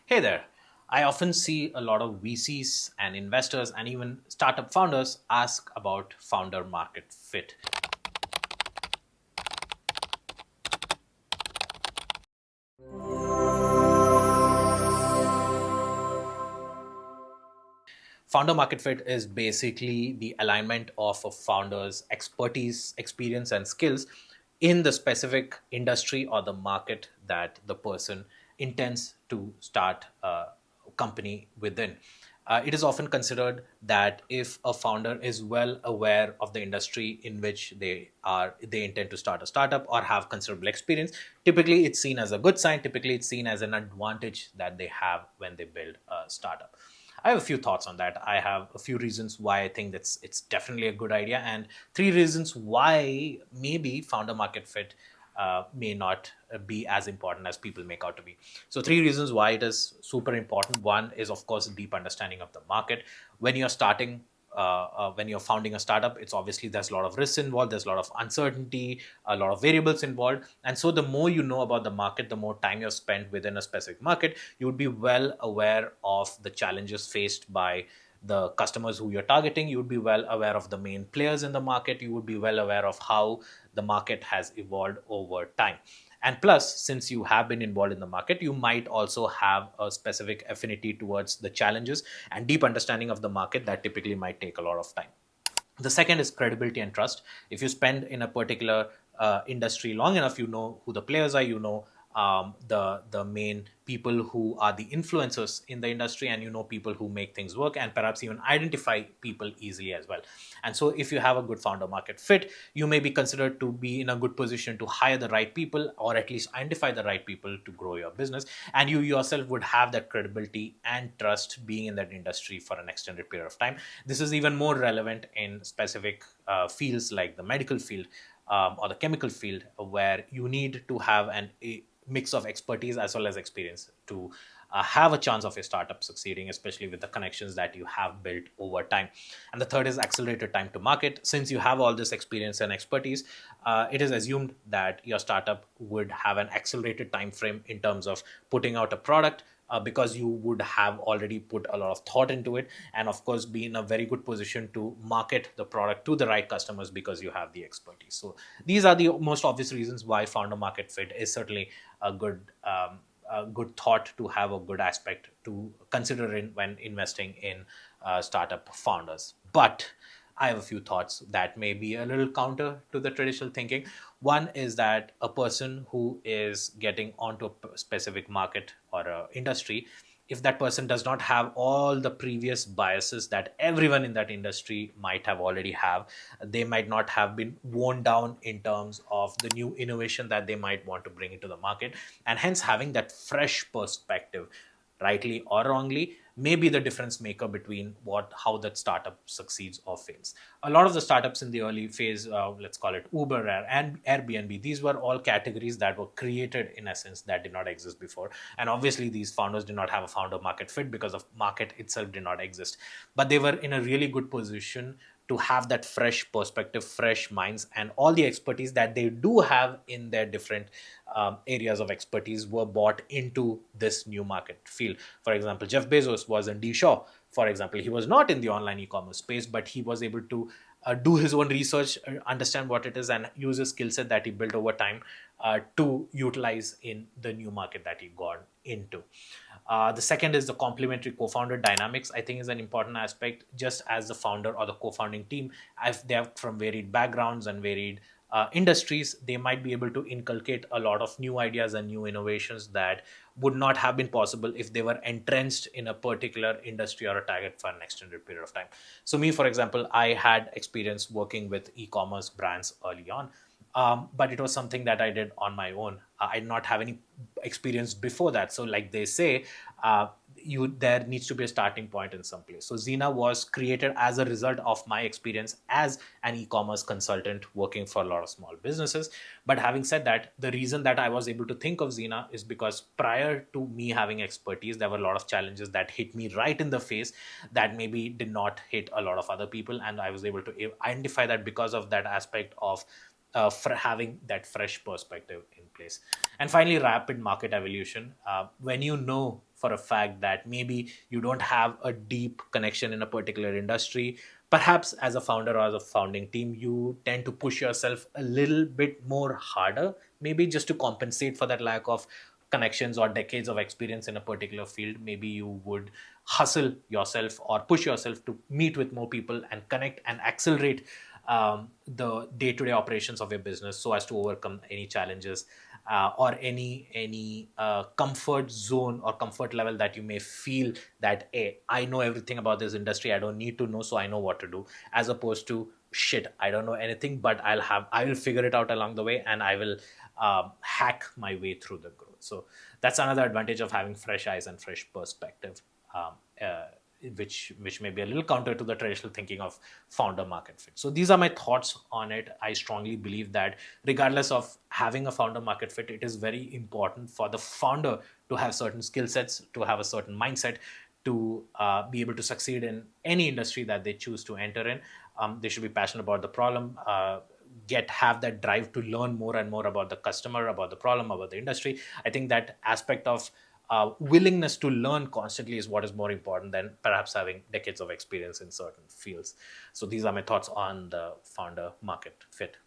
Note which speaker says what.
Speaker 1: Hey there. I often see a lot of VCs and investors and even startup founders ask about founder market fit. Founder market fit is basically the alignment of a founder's expertise, experience, and skills in the specific industry or the market that the person intends to start a company within. It is often considered that if a founder is well aware of the industry in which they intend to start a startup or have considerable experience, typically it's seen as a good sign. Typically, it's seen as an advantage that they have when they build a startup. I have a few thoughts on that. I have a few reasons why I think that's it's definitely a good idea, and three reasons why maybe founder market fit may not be as important as people make out to be. So, three reasons why it is super important. One is, of course, a deep understanding of the market. When you're starting, when you're founding a startup, it's obviously there's a lot of risks involved, there's a lot of uncertainty, a lot of variables involved. And so, the more you know about the market, the more time you're spent within a specific market, you would be well aware of the challenges faced by the customers who you're targeting. You would be well aware of the main players in the market. You would be well aware of how the market has evolved over time. And plus, since you have been involved in the market, you might also have a specific affinity towards the challenges and deep understanding of the market that typically might take a lot of time. The second is credibility and trust. If you spend in a particular industry long enough, you know who the players are, you know the main people who are the influencers in the industry, and you know people who make things work, and perhaps even identify people easily as well. And so, if you have a good founder market fit, you may be considered to be in a good position to hire the right people, or at least identify the right people to grow your business. And you yourself would have that credibility and trust being in that industry for an extended period of time. This is even more relevant in specific fields like the medical field, or the chemical field, where you need to have a mix of expertise as well as experience to have a chance of a startup succeeding, especially with the connections that you have built over time. And the third is accelerated time to market. Since you have all this experience and expertise, it is assumed that your startup would have an accelerated time frame in terms of putting out a product, because you would have already put a lot of thought into it, and of course be in a very good position to market the product to the right customers because you have the expertise. So these are the most obvious reasons why founder market fit is certainly a good thought to have, a good aspect to consider in when investing in startup founders. But I have a few thoughts that may be a little counter to the traditional thinking. One is that a person who is getting onto a specific market or a industry, if that person does not have all the previous biases that everyone in that industry might have already have, they might not have been worn down in terms of the new innovation that they might want to bring into the market, and hence having that fresh perspective, rightly or wrongly, may be the difference maker between what how that startup succeeds or fails. A lot of the startups in the early phase, let's call it Uber and Airbnb, these were all categories that were created in essence that did not exist before. And obviously these founders did not have a founder market fit because of market itself did not exist, but they were in a really good position to have that fresh perspective, fresh minds, and all the expertise that they do have in their different areas of expertise were bought into this new market field. For example, Jeff Bezos was in D Shaw. For example, he was not in the online e-commerce space, but he was able to do his own research, understand what it is, and use a skill set that he built over time to utilize in the new market that he got into. The second is the complementary co-founder dynamics. I think is an important aspect. Just as the founder or the co-founding team, if they are from varied backgrounds and varied industries, they might be able to inculcate a lot of new ideas and new innovations that would not have been possible if they were entrenched in a particular industry or a target for an extended period of time. So, me, for example, I had experience working with e-commerce brands early on, but it was something that I did on my own. I did not have any experience before that. So, like they say, you there needs to be a starting point in some place. So, Zena was created as a result of my experience as an e-commerce consultant working for a lot of small businesses. But having said that, the reason that I was able to think of Zena is because prior to me having expertise, there were a lot of challenges that hit me right in the face that maybe did not hit a lot of other people, and I was able to identify that because of that aspect of having that fresh perspective in place. And finally, rapid market evolution. When you know, for a fact that maybe you don't have a deep connection in a particular industry. Perhaps as a founder or as a founding team, you tend to push yourself a little bit more harder, maybe just to compensate for that lack of connections or decades of experience in a particular field. Maybe you would hustle yourself or push yourself to meet with more people and connect and accelerate the day-to-day operations of your business so as to overcome any challenges or any comfort zone or comfort level that you may feel that, hey, I know everything about this industry, I don't need to know, so I know what to do, as opposed to, shit, I don't know anything, but I will figure it out along the way, and I will hack my way through the growth. So that's another advantage of having fresh eyes and fresh perspective, um, uh, which may be a little counter to the traditional thinking of founder market fit. So these are my thoughts on it. I strongly believe that regardless of having a founder market fit, it is very important for the founder to have certain skill sets, to have a certain mindset, to be able to succeed in any industry that they choose to enter in. They should be passionate about the problem, have that drive to learn more and more about the customer, about the problem, about the industry. I think that aspect of willingness to learn constantly is what is more important than perhaps having decades of experience in certain fields. So these are my thoughts on the founder market fit.